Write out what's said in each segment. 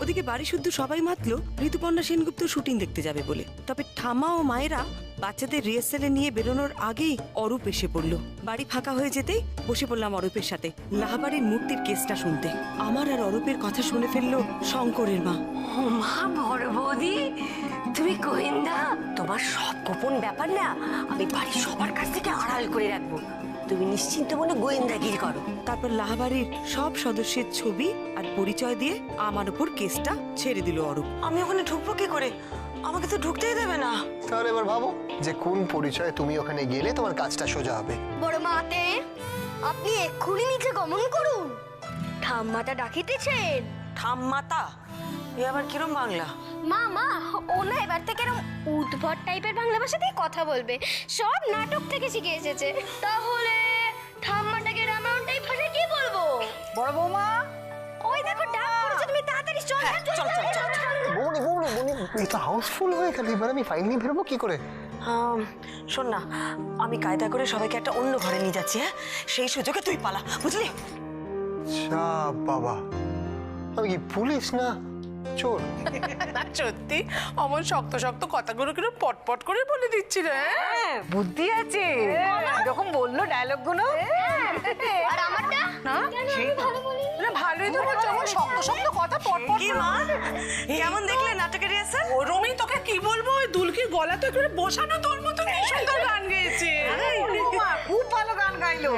ওদিকে বাড়ি শুদ্ধ সবাই মাতল ঋতুপর্ণা সেনগুপ্ত শুটিং দেখতে যাবে বলে। তবে ঠামা ও মায়েরা বাচ্চাদের রিহার্সালে নিয়ে বেরোনোর আগেই অরূপ এসে পড়ল। বাড়ি ফাঁকা হয়ে যেতেই বসে পড়লাম অরূপের সাথে লাহাবাড়ির মূর্তির কেসটা শুনতে। আমার আর অরূপের কথা শুনে ফেললো শঙ্করের মা। ও মা, বড় বৌদি, তুমি গোয়েন্দা? তোমার সব গোপন ব্যাপার না আমি বাড়ির সবার কাছ থেকে আড়াল করে রাখবো। তুমি নিশ্চিন্ত মনে গোয়েন্দাগিরি করো। তারপর লাহাবাড়ির সব সদস্যের ছবি আর পরিচয় দিয়ে আমার উপর কেসটা ছেড়ে দিল অরূপ। আমি ওখানে ঢুকবো কি করে? আমাকে তো ঢুকতেই দেবে না। তাহলে এবার ভাবো যে কোন পরিচয়ে তুমি ওখানে গেলে তোমার কাজটা সোজা হবে। বড় মাতে, আপনি এক্ষুনি নিচে গমন করুন। ঠাম্মাটা ডাকিতেছেন। ঠাম্মাতা? এ আবার কিরম বাংলা? মা মা, ও না এবার থেকে এরকম উদ্ভট টাইপের বাংলা ভাষা দিয়ে কথা বলবে। সব নাটক থেকে শিখে এসেছে। তাহলে ঠাম্মাটাকে রামায়ণ টাইপ ভাষায় কি বলবো? বড় বৌমা, ওই দেখো ডাক পড়েছে, তুমি তাড়াতাড়ি চল। চল চল চল। বৌনি বৌনি বৌনি, এটা হাউসফুল হয়ে গেল, এবার আমি ফাইল নিয়ে বেরোবো কি করে? শোন না, আমি কায়দা করে সবাইকে একটা অন্য ঘরে নিয়ে যাচ্ছি। হ্যাঁ, সেই সুযোগে তুই পালা, বুঝলি? আচ্ছা বাবা, আমি কি পুলিশ না চোর? সত্যি অমন শক্ত শক্ত কথাগুলো কিরকম পটপট করে বলে দিচ্ছি রে। বুদ্ধি আছে, এরকম বললো ডায়লগ গুলো। আর আমারটা ভালো বলি না, ভালোই তো বলছো, অমন শক্ত শক্ত কথা পটপট। কি মা, কেমন দেখলে নাটকের রিহার্সাল? ওরমই তোকে কি বলবো, ওই দুলকির গলা তো একটু বসানো, তোর মতো কি সুন্দর গান গেয়েছে। খুব ভালো গান গাইলো।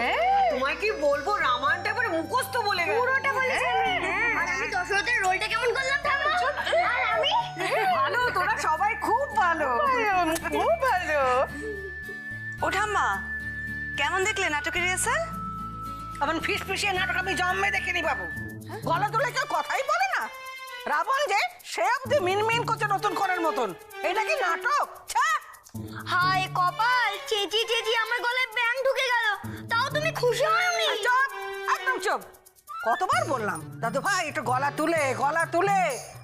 তোমায় কি বলবো, রামায়ণটা এবারে মুখস্থ বলে গেল। পুরোটা বলেছি আমি। আর আমি দশরথের রোলটা কেমন করলাম ঠাম্মা? আর আমি ভালো, তোরা সবাই খুব ভালো। খুব ভালো। ও ঠাম্মা, কেমন দেখলে নাটকের রিহার্সাল? এমন ফিসফিসিয়ে নাটক আমি জন্মে দেখিনি বাবু। গলা তুলে কেউ কথাই বলে না। রাবণ যে সে অব্দি মিনমিন করছে নতুন করার মতন। এটা কি নাটক? ছ্যা! হায় কপাল, চেঁচিয়ে চেঁচিয়ে আমার গলায় ব্যাং ঢুকে গেল। তাও তুমি খুশি হওনি? চুপ, একদম চুপ। কতবার বললাম দাদু ভাই একটু গলা তুলে গলা তুলে,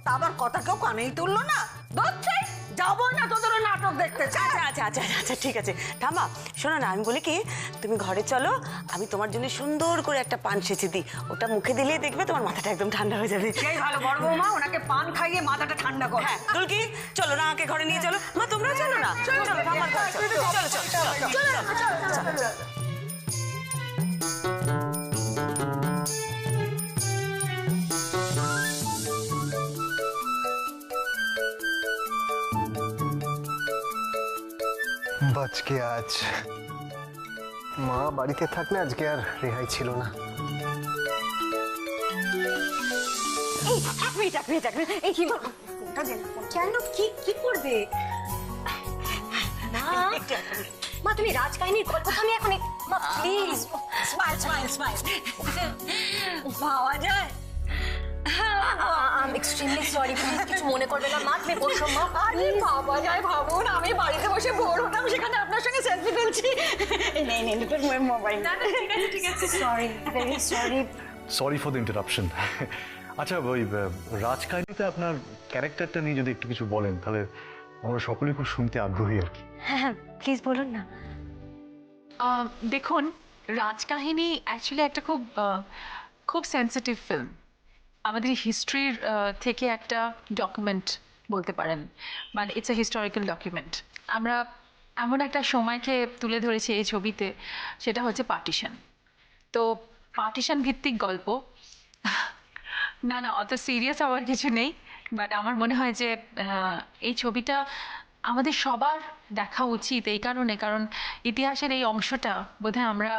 তা আবার কথা কেউ কানেই তুললো না। ধরছে যাবো না তোদের ওই নাটক দেখতে। আচ্ছা আচ্ছা আচ্ছা আচ্ছা, ঠিক আছে ঠাম্মা, শোনো না, আমি বলি কি, তুমি ঘরে চলো, আমি তোমার জন্য সুন্দর করে একটা পান সেচে দিই। ওটা মুখে দিলেই দেখবে তোমার মাথাটা একদম ঠান্ডা হয়ে যাবে। সেই ভালো বড় বৌমা, ওনাকে পান খাইয়ে মাথাটা ঠান্ডা কর। হ্যাঁ, দুলকি চলো না, আমাকে ঘরে নিয়ে চলো। মা তোমরা চলো না, চলো চলো ঠাম্মার ঘরে চলো, চলো চলো চলো। বাজকে আজ মা বাড়িতে থাকলে আজকে আর রেহাই ছিল না। এই কি কেন, কি কি করবে? মা মা, তুমি রাজকাহিনীর কথা আমি এখন মা প্লিজ স্মাইল স্মাইল স্মাইল পাওয়া যায়। I am extremely sorry, please কিছু মনে করবে না। মা তুমি বসো। মা আরে বাবা যায়, ভাবুন আমি বাড়িতে বসে বোর হতাম, সেখানে আপনার সঙ্গে সেলফি তুলছি। নেই নেই তোর মোবাইল। না না, ঠিক আছে ঠিক আছে, sorry, very sorry. Sorry for the interruption. আচ্ছা, ওই রাজকাহিনীতে আপনার ক্যারেক্টারটা নিয়ে যদি একটু কিছু বলেন, তাহলে আমরা সকলেই খুব শুনতে আগ্রহী আর কি। হ্যাঁ হ্যাঁ, প্লিজ বলুন না। দেখুন, রাজকাহিনী অ্যাকচুয়ালি একটা খুব খুব সেন্সিটিভ ফিল্ম। আমাদের হিস্ট্রির থেকে একটা ডকুমেন্ট বলতে পারেন, মানে ইটস এ হিস্টোরিক্যাল ডকুমেন্ট। আমরা এমন একটা সময়কে তুলে ধরেছি এই ছবিতে, সেটা হচ্ছে পার্টিশন। তো পার্টিশন ভিত্তিক গল্প। না না, অত সিরিয়াস হওয়ার কিছু নেই, বাট আমার মনে হয় যে এই ছবিটা আমাদের সবার দেখা উচিত এই কারণে, কারণ ইতিহাসের এই অংশটা বোধহয় আমরা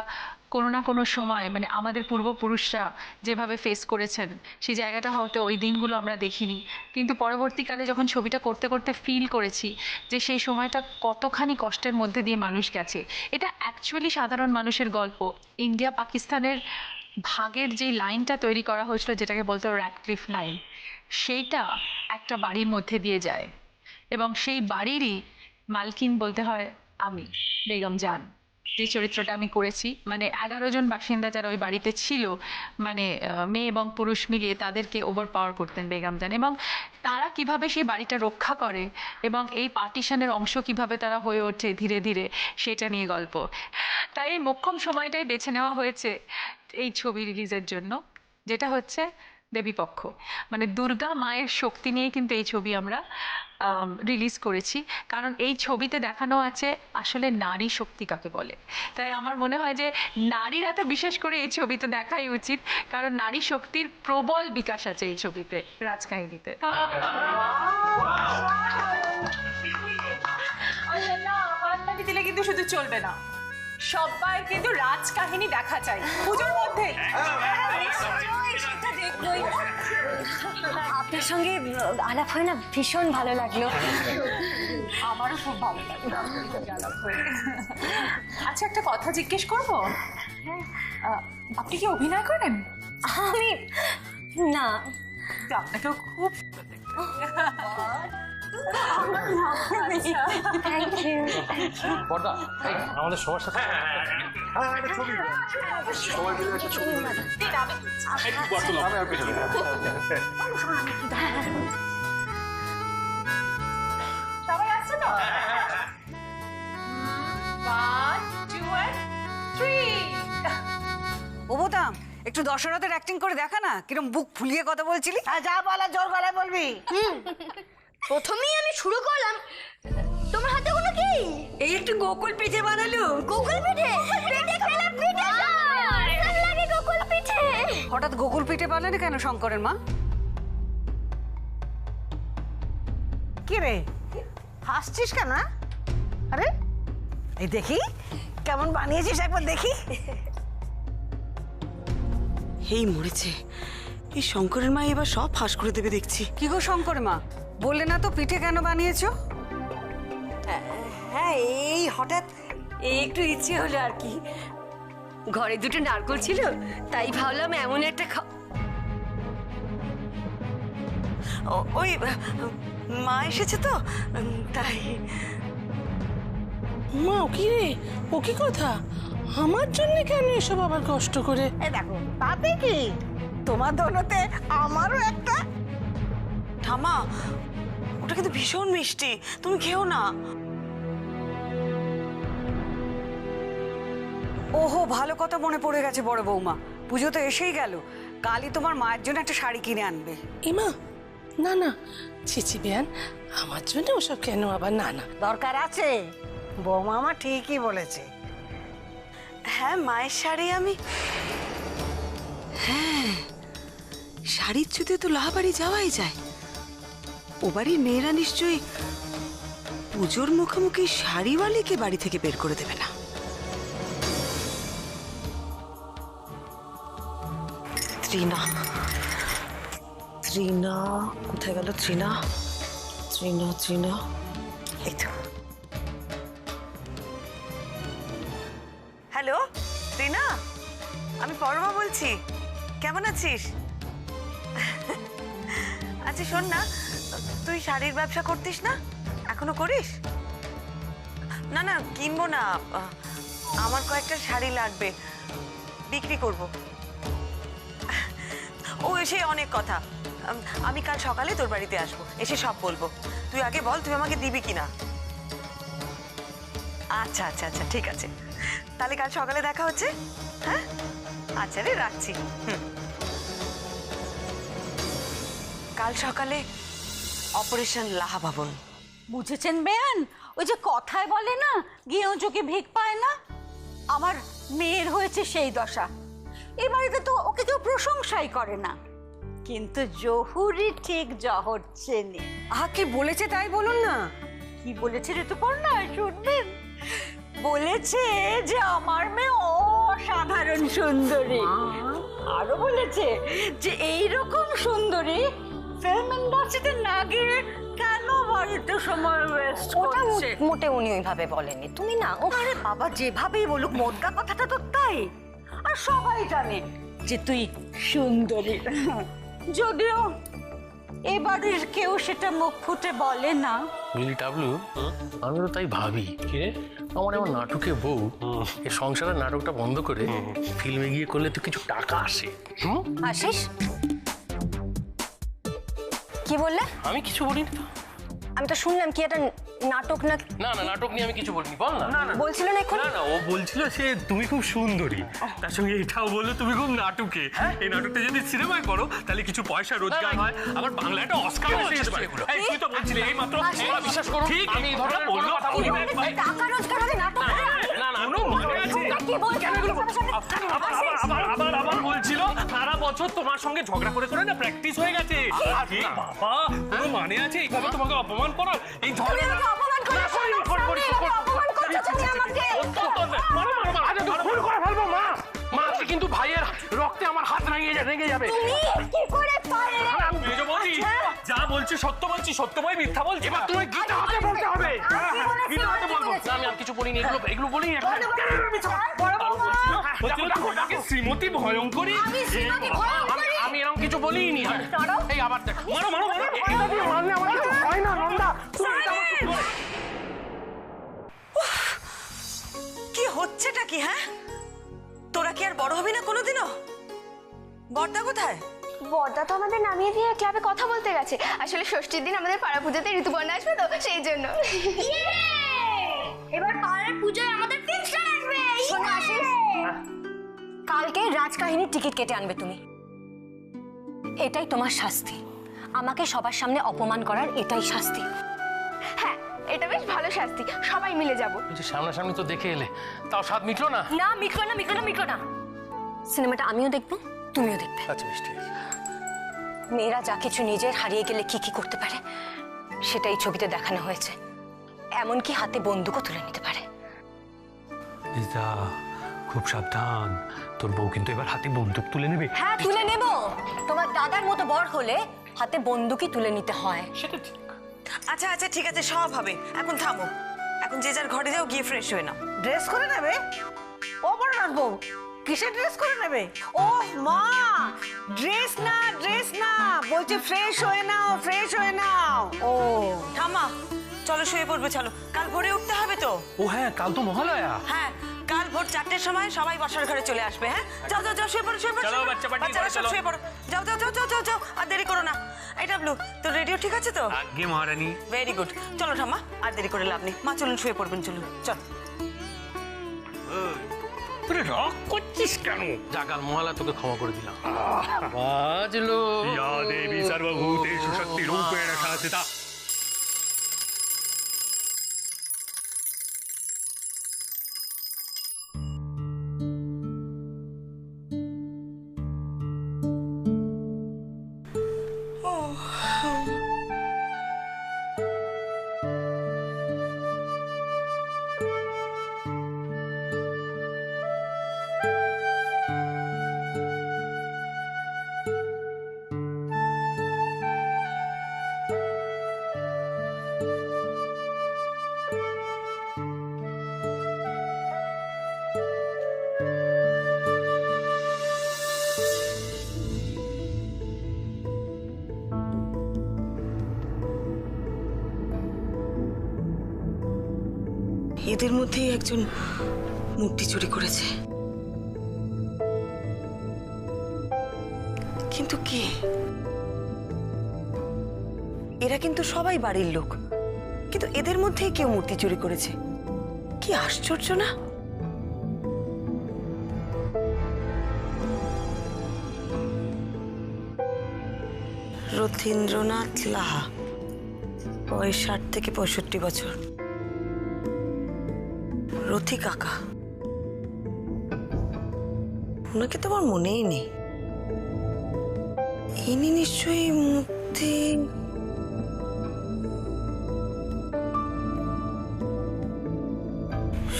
কোনো না কোনো সময়, মানে আমাদের পূর্বপুরুষরা যেভাবে ফেস করেছেন, সেই জায়গাটা হয়তো ওই দিনগুলো আমরা দেখিনি, কিন্তু পরবর্তীকালে যখন ছবিটা করতে করতে ফিল করেছি যে সেই সময়টা কতখানি কষ্টের মধ্যে দিয়ে মানুষ গেছে। এটা অ্যাকচুয়ালি সাধারণ মানুষের গল্প। ইন্ডিয়া পাকিস্তানের ভাগের যে লাইনটা তৈরি করা হয়েছিল, যেটাকে বলতো র্যাডক্লিফ লাইন, সেইটা একটা বাড়ির মধ্যে দিয়ে যায়, এবং সেই বাড়িরই মালকিন বলতে হয় আমি, বেগম জান, যে চরিত্রটা আমি করেছি। মানে 11 জন বাসিন্দা যারা ওই বাড়িতে ছিল, মানে মেয়ে এবং পুরুষ মিলিয়ে তাদেরকে ওভার পাওয়ার করতেন বেগম জান, এবং তারা কিভাবে সেই বাড়িটা রক্ষা করে এবং এই পার্টিশনের অংশ কিভাবে তারা হয়ে ওঠে ধীরে ধীরে, সেটা নিয়ে গল্প। তাই এই মোক্ষম সময়টাই বেছে নেওয়া হয়েছে এই ছবি রিলিজের জন্য, যেটা হচ্ছে দেবীপক্ষ, মানে দুর্গা মায়ের শক্তি নিয়ে কিন্তু এই ছবি আমরা রিলিজ করেছি। কারণ এই ছবিতে দেখানো আছে আসলে নারী শক্তি কাকে বলে। তাই আমার মনে হয় যে নারীরা তো বিশেষ করে এই ছবিতে দেখাই উচিত, কারণ নারী শক্তির প্রবল বিকাশ আছে এই ছবিতে, রাজকাহিনীতে। দিলে কিন্তু শুধু চলবে না, সবাই কিন্তু রাজকাহিনী দেখা চাই পুজোর মধ্যে। আপনার সঙ্গে আলাপ হয় না, ভীষণ ভালো লাগলো। আমারও খুব ভালো লাগলো। আচ্ছা, একটা কথা জিজ্ঞেস করবো? আপনি কি অভিনয় করেন? আমি না, তো আপনাকেও খুব থ্যাংক ইউ। বড়দা, আমাদের সবার সাথে সবাই আসছে তো? 1, 2 and 3। ও বোতাম, একটু দশরথের অ্যাক্টিং করে দেখা না, কিরম বুক ফুলিয়ে কথা বলছিলি। হ্যাঁ, যা বলা জোর গলায় বলবি। প্রথমেই আমি শুরু করলাম। তোমার হাতে কোনো কি? এই একটু গোকুল পিঠে বানালো। গোকুল পিঠে? পিঠে খেলে পিঠে ভাল লাগে গোকুল পিঠে। হঠাৎ গোকুল পিঠে বানালে কেন শঙ্করের মা? কি রে, হাসছিস কেন? আরে এই দেখি কেমন বানিয়েছিস, একবার দেখি। এই মরেছে, এই শঙ্করের মা এবার সব ফাঁস করে দেবে দেখছি। কি গো শঙ্কর মা, বললে না তো পিঠে কেন বানিয়েছো? হ্যাঁ, এই হঠাৎ একটু ইচ্ছে হলো আর কি। ঘরে দুটো নারকোল ছিল, তাই ভাবলাম এমন একটা ওই মা এসেছে তো, তাই। মা, ও কি রে, ও কি কথা? আমার জন্য কেন এসব আবার কষ্ট করে? এই দেখো, তাতে কি, তোমার দোনোতে আমারও একটা। ঠামা, ওটা কিন্তু ভীষণ মিষ্টি, তুমি খেও না। ওহো, ভালো কথা মনে পড়ে গেছে বড় বৌমা, পুজো তো এসেই গেল। কালই তোমার মায়ের জন্য একটা শাড়ি কিনে আনবে। ইমা, না না, ছিছি বেয়ান, আমার জন্য ওসব কেন আবার? না না, দরকার আছে, বৌমা আমার ঠিকই বলেছে। হ্যাঁ, মায়ের শাড়ি আমি, হ্যাঁ, শাড়ির ছুতে তো লাহাবাড়ি যাওয়াই যায়। ও বাড়ির মেয়েরা নিশ্চয়ই পুজোর মুখোমুখি শাড়িওয়ালিকে বাড়ি থেকে বের করে দেবে না। ত্রিনা, ত্রিনা কোথায় গেল? ত্রিনা, ত্রিনা, ত্রিনা, এই তো। হ্যালো ত্রিনা, আমি পরমা বলছি, কেমন আছিস? আচ্ছা শোন না, তুই শাড়ির ব্যবসা করতিস না, এখনো করিস? না না, কিনবো না, আমার কয়েকটা শাড়ি লাগবে, বিক্রি করব। ও এসে অনেক কথা, আমি কাল সকালে তোর বাড়িতে আসবো, এসে সব বলবো। তুই আগে বল, তুই আমাকে দিবি কিনা? আচ্ছা আচ্ছা আচ্ছা, ঠিক আছে, তাহলে কাল সকালে দেখা হচ্ছে। হ্যাঁ, আচ্ছা রে, রাখছি। কাল সকালে অপারেশন লাহা ভবন। বুঝেছেন বেয়ান, ওই যে কথায় বলে না, গিয়েও চোখে ভিক পায় না, আমার মেয়ের হয়েছে সেই দশা। এই বাড়িতে তো ওকে কেউ প্রশংসাই করে না, কিন্তু জহুরি ঠিক জহর চেনে। আহা, কি বলেছে তাই বলুন না। কি বলেছে ঋতুপর্ণা, শুনবেন? বলেছে যে আমার মেয়ে অসাধারণ সুন্দরী, আরো বলেছে যে এইরকম সুন্দরী ফিল্ম ইন্ডাস্ট্রিতে না গিয়ে কেন বাড়িতে সময় ওয়েস্ট করছে। মোটে উনি ওইভাবে বলেনি, তুমি না। আরে বাবা, যেভাবেই বলুক, মোদ্দা কথাটা তো তাই। আর সবাই জানে যে তুই সুন্দরী, যদিও এবারের কেউ সেটা মুখ ফুটে বলে না। বুঝলি টাবলু, আমি তো তাই ভাবি, আমার এমন নাটকে বউ এই সংসারের নাটকটা বন্ধ করে ফিল্মে গিয়ে করলে তো কিছু টাকা আসে। আশিস, কি বললে? আমি কিছু বলিনি তো। আমি তো শুনলাম কি একটা নাটক না না না নাটক নিয়ে আমি কিছু বলিনি, বল না। না না বলছিল না এখন? না না ও বলছিল সে তুমি খুব সুন্দরী, তার সঙ্গে এটাও বললো তুমি খুব নাটুকে। এই নাটকটা যদি সিনেমায় করো তাহলে কিছু পয়সা রোজগার হয়, আবার বাংলা একটা অস্কার আসতে পারে। এই তুই তো বলছিলি এই মাত্র। বিশ্বাস করো ঠিক আমি এই ধরনের কোনো কথা কি বলিনি। বলে টাকা রোজগার হবে নাটক করে? না না কোনো মানে আছে? কি বলছো? আবার বলছিল সারা বছর তোমার সঙ্গে ঝগড়া করে করে না প্র্যাকটিস হয়ে গেছে। কি বাবা, কোনো মানে আছে এইভাবে তোমাকে অপমান করার? এই তুমি ঝগড়া আমাকে অপমান করছো, অপমান করছো তুমি আমাকে। ভুল করে ফেলবো মা। মা আজকে কিন্তু ভাইয়ের রক্তে আমার হাত রেগে যাবে। তুমি কি করে পারলে? মেজো বৌদি, যা বলছি সত্য বলছি, সত্যময় মিথ্যা বলছি। এবার তুমি গীতা হাতে বলতে হবে। আমি বলেছি, গীতা হাতে আমি বলবো। বলেছি। না, আমি আর কিছু বলিনি, এগুলো বলিনি। শ্রীমতী ভয়ঙ্করী। আমি শ্রীমতী ভয়ঙ্করী? আমি এরকম কিছু বলিনি। এই আবার দেখ। মারো মারো মারো। এটা দিয়ে মারলে আমার কিছু হয় না নন্দা। তুমি এটা আমার কিছু বলো। কি হচ্ছেটা কি? হ্যাঁ, তোরা কি আর বড় হবি না কোনোদিনও? বড়দা কোথায়? বড়দা তো আমাদের নামিয়ে দিয়ে ক্লাবে কথা বলতে গেছে। আসলে ষষ্ঠীর দিন আমাদের পাড়া পুজোতে ঋতুপর্ণা আসবে তো সেই জন্য। এবার পাড়ার পুজোয় আমাদের ফিক্সড আসবে। শোনো আশিস, কালকে রাজকাহিনীর টিকিট কেটে আনবে তুমি। এটাই তোমার শাস্তি। আমাকে সবার সামনে অপমান করার এটাই শাস্তি। হ্যাঁ, এটা বেশ ভালো শাস্তি, সবাই মিলে যাব। যে সামনাসামনি তো দেখে এলে, তাও স্বাদ মিটলো না। না মিটলো না। সিনেমাটা আমিও দেখবো, তুমিও দেখবে। আচ্ছা বেশ ঠিক আছে। মেয়েরা যা কিছু নিজের হারিয়ে গেলে কি কি করতে পারে সেটাই ছবিতে দেখানো হয়েছে। এমনকি হাতে বন্দুকও তুলে নিতে পারে। দিদা খুব সাবধান, তোর বউ কিন্তু এবার হাতে বন্দুক তুলে নেবে। হ্যাঁ তুলে নেব। তোমার দাদার মতো বড় হলে হাতে বন্দুকই তুলে নিতে হয়। সেটা ঠিক। আচ্ছা আচ্ছা ঠিক আছে, সব হবে। এখন থামো, এখন যে যার ঘরে যাও, গিয়ে ফ্রেশ হয়ে নাও। ড্রেস করে নেবে? ও বড় রাখবো, কিসের ড্রেস করে নেবে? ও মা, ড্রেস না বলছে ফ্রেশ হয়ে নাও। ও ঠাম্মা, চলো শুয়ে পড়বে, চলো। কাল ভোরে উঠতে হবে তো। ও হ্যাঁ, কাল তো মহালয়া। হ্যাঁ, কাল ভোর 4টের সময় সবাই বসার ঘরে চলে আসবে। হ্যাঁ, যাও যাও যাও, শুয়ে পড়ো শুয়ে পড়ো। চলো, বাচ্চা পার্টি বাচ্চারা করে সব চলো। শুয়ে পড়ো। যাও যাও যাও যাও যাও যাও, আর দেরি করো না। এই ডাবলু, তোর রেডিও ঠিক আছে তো? আগে মহারানী। Very good. চলো ঠাম্মা, আর দেরি করে লাভ নেই। মা চলুন, শুয়ে পড়বেন, চলুন চল। তুই রাগ করছিস কেন? জাগাল মহালা তোকে ক্ষমা করে দিলাম। বাজলো। ইয়া দেবী সর্বভূতেষু শক্তি রূপেণ সংস্থিতা। এদের মধ্যেই একজন মূর্তি চুরি করেছে, কিন্তু কে? এরা কিন্তু সবাই বাড়ির লোক, কিন্তু এদের মধ্যেই কেউ মূর্তি চুরি করেছে। কি আশ্চর্য না? রথীন্দ্রনাথ লাহা, বয়স 60 থেকে 65 বছর। রথি কাকা, ওনাকে তো আমার মনেই নেই। ইনি নিশ্চয়ই মূর্তি।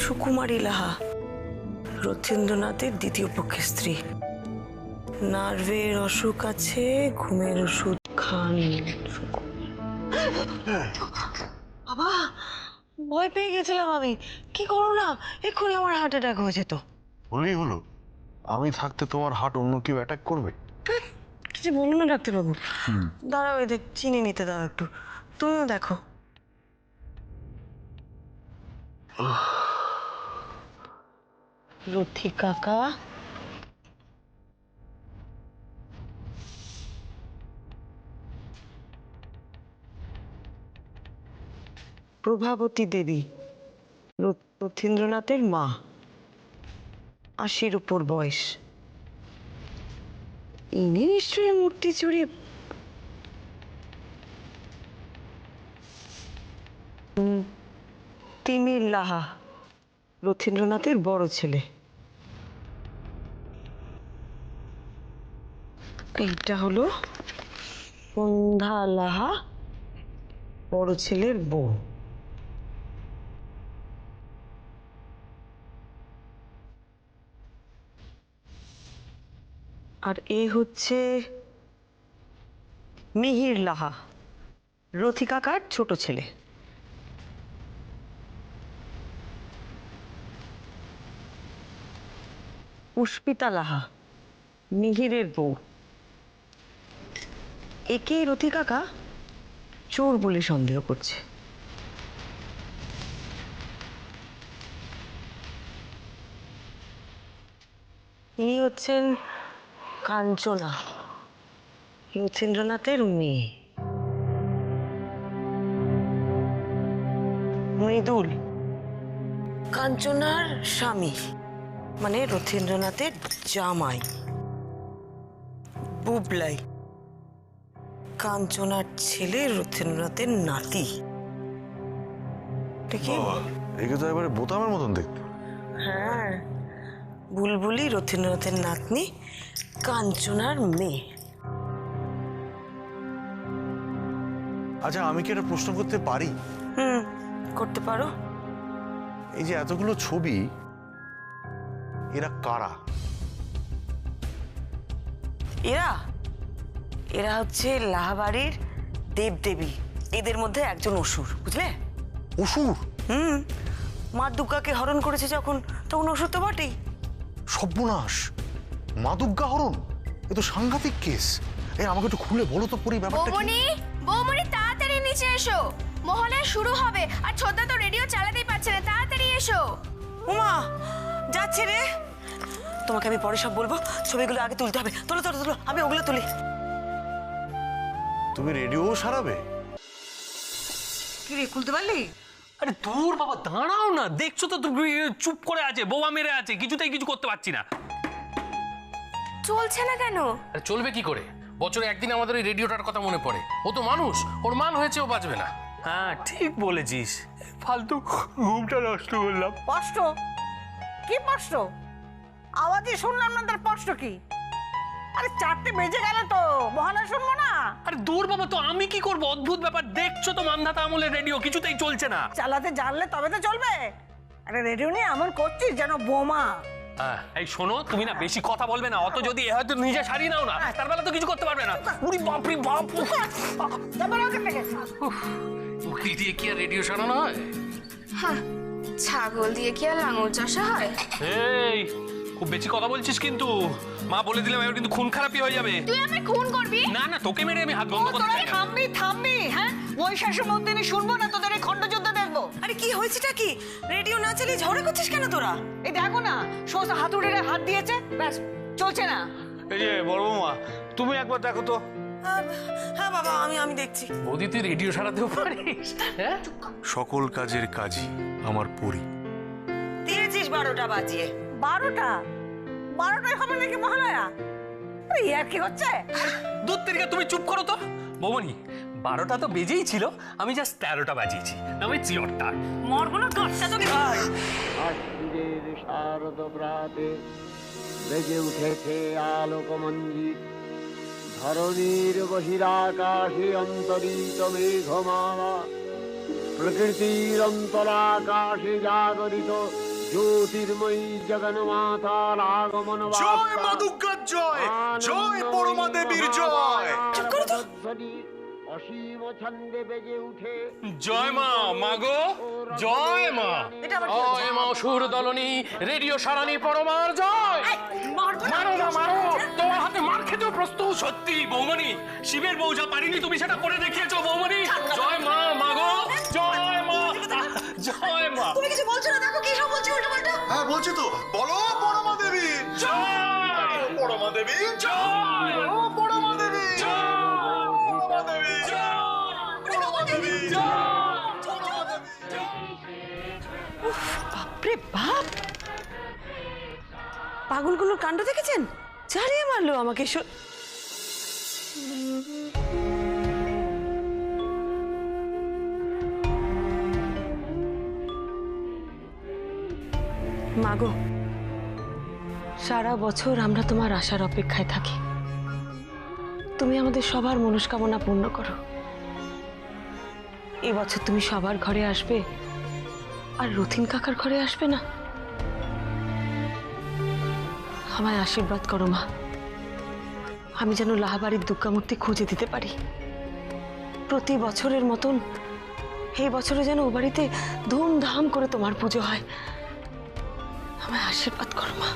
সুকুমারী লাহা, রথীন্দ্রনাথের দ্বিতীয় পক্ষের স্ত্রী। নার্ভের অসুখ আছে, ঘুমের ওষুধ খান। বাবা, ভয় পেয়ে গেছিলাম আমি। কি করো না, এক্ষুনি আমার হার্ট অ্যাটাক হয়ে যেত। বলেই হলো, আমি থাকতে তোমার হার্ট অন্য কেউ অ্যাটাক করবে? কিছু বলো না ডাক্তারবাবু। দাঁড়াও, এদের চিনি নিতে দাও একটু। তুমিও দেখো। রথি কাকা, প্রভাবতী দেবী, রথীন্দ্রনাথের মা, 80-র উপর বয়স। ইনি নিশ্চয়ই মূর্তি চুরি। তিমির লাহা, রথীন্দ্রনাথের বড় ছেলে। এইটা হলো সন্ধ্যা লাহা, বড় ছেলের বউ। আর এ হচ্ছে মিহির লাহা, রথি কাকার ছোট ছেলে। পুষ্পিতা লাহা, মিহিরের বউ। একে রথি কাকা চোর বলে সন্দেহ করছে। ইনি হচ্ছেন কাঞ্চনা, রথীন্দ্রনাথের মেয়ে। মৃদুল, কাঞ্চনার স্বামী, মানে রথীন্দ্রনাথের জামাই। বুবলাই, কাঞ্চনার ছেলে, রথীন্দ্রনাথের নাতি। একে তো এবারে বোতামের মতন দেখতে। হ্যাঁ, বুলবুলি রথীন্দ্রনাথের নাতনি, কাঞ্চনার মেয়ে। আচ্ছা, আমি কি একটা প্রশ্ন করতে পারি? করতে পারো। এই যে এতগুলো ছবি, এরা কারা? এরা এরা হচ্ছে লাহাবাড়ির দেবদেবী। এদের মধ্যে একজন অসুর, বুঝলে? অসুর? মা দুর্গাকে হরণ করেছে যখন, তখন অসুর তো বটেই। সর্বনাশ! মা দুর্গা হরণ? এ তো সাংঘাতিক কেস। এই আমাকে একটু খুলে বলো তো পুরি ব্যাপারটা কি? বৌমনি তাড়াতাড়ি নিচে এসো, মহলে শুরু হবে। আর ছোটদা তো রেডিও চালাতেই পারছে না, তাড়াতাড়ি এসো। উমা, যাচ্ছে রে। তোমাকে আমি পরে সব বলবো, ছবিগুলো আগে তুলতে হবে। তোলো তোলো তোলো, আমি ওগুলো তুলি। তুমি রেডিও সারাবে? কি রে, খুলতে পারলি? আরে দূর বাবা, দাঁড়াও না, দেখছো তো তুমি চুপ করে আছে, বোমা মেরে আছে, কিছুতেই কিছু করতে পারছি না। চলছে না কেন? আরে চলবে কি করে? বছরে একদিন আমাদের ওই রেডিওটার কথা মনে পড়ে। ও তো মানুষ, ওর মান হয়েছে, ও বাঁচবে না। হ্যাঁ ঠিক বলেছিস, ফালতু ঘুমটা নষ্ট করলাম। কষ্ট? কি কষ্ট? আওয়াজই শুনলাম না, তার কষ্ট কি? আরে 4টে বেজে গেল তো, মহালয়া শুনবো না? আরে দূর বাবা, তো আমি কি করবো? অদ্ভুত ব্যাপার, দেখছো তো মান্ধাতা আমলের রেডিও কিছুতেই চলছে না। চালাতে জানলে তবে তো চলবে। আরে রেডিও নিয়ে এমন করছিস যেন বোমা। এই শোনো, তুমি না বেশি কথা বলবে না। অত যদি হয়তো নিজে সারিয়ে নাও না, তার বেলা তো কিছু করতে পারবে না। উরি বাপ রে বাপ! উকিল দিয়ে কি আর রেডিও সারানো হয়? ছাগল দিয়ে কি আর লাঙল চাষা হয়? এই খুব বেশি কথা বলছিস কিন্তু। মা বলে দিলাম, এবার কিন্তু খুন খারাপই হয়ে যাবে। তুই আমায় খুন করবি? না না, তোকে মেরে আমি হাত বন্ধ করতে চাই না। থামবি। হ্যাঁ, ওই শাশুর মধ্যে শুনবো না, তোদের এই খণ্ডযুদ্ধ দেখবো। আরে কি হয়েছেটা কি? রেডিও না চালিয়ে ঝগড়া করছিস কেন তোরা? এই দেখো না, সোজা হাতুড়িরে হাত দিয়েছে, ব্যাস চলছে না। এই যে বড় বৌমা, তুমি একবার দেখো তো। হ্যাঁ বাবা, আমি দেখছি। বৌদি, তুই রেডিও সারাতেও পারিস? হ্যাঁ, সকল কাজের কাজই আমার পরি। দিয়েছিস 12টা বাজিয়ে। 12টায় হবে নাকি মহালয়া? আর কি হচ্ছে? দুধ তেরিকা, তুমি চুপ করো তো। বৌমনি, 12টা তো বেজেই ছিল, আমি জাস্ট 13টা বাজিয়েছি। আমি চিরটা মরগুলো কাটটা তো আশ্বিনের শারদ প্রাতে বেজে উঠেছে আলোকমঞ্জিত, ধরণীর বহিরাকাশে অন্তরিত মেঘমালা, প্রকৃতির অন্তরাকাশে জাগরিত জ্যোতির্ময়ী জগন্মাতার আগমন। জয় মা দুর্গার জয়, জয় পরমা দেবীর জয়। অসীম ছন্দে বেজে উঠে জয় মা, মাগো জয় মা। জয় মা অসুর দলনী, রেডিও সারানি পরমার জয়। মারো না, মারো, তোমার হাতে মার খেতেও প্রস্তুত। সত্যি বৌমনি, শিবের বউ যা পারিনি তুমি সেটা করে দেখিয়েছো বৌমনি। জয় মা, মাগো জয় মা, জয় মা। তুমি কিছু বলছো না, দেখো কি সব বলছো উল্টোপাল্টা। হ্যাঁ বলছি তো, বলো পরমা দেবী জয়, পরমা দেবী জয়, পরমা দেবী জয়, পরমা দেবী জয়, পরমা দেবী জয়। পরমা দেবী। পাগলগুলোর কাণ্ড দেখেছেন? চালিয়ে মারলো আমাকে। মাগো, সারা বছর আমরা তোমার আশার অপেক্ষায় থাকি। তুমি আমাদের সবার মনস্কামনা পূর্ণ করো। এবছর তুমি সবার ঘরে আসবে, আর রথিন কাকার ঘরে আসবে না। আমায় আশীর্বাদ করো মা, আমি যেন লাহাবাড়ির দুর্গামূর্তি খুঁজে দিতে পারি। প্রতি বছরের মতন এই বছরে যেন ও বাড়িতে ধুমধাম করে তোমার পুজো হয়। আমায় আশীর্বাদ করো মা।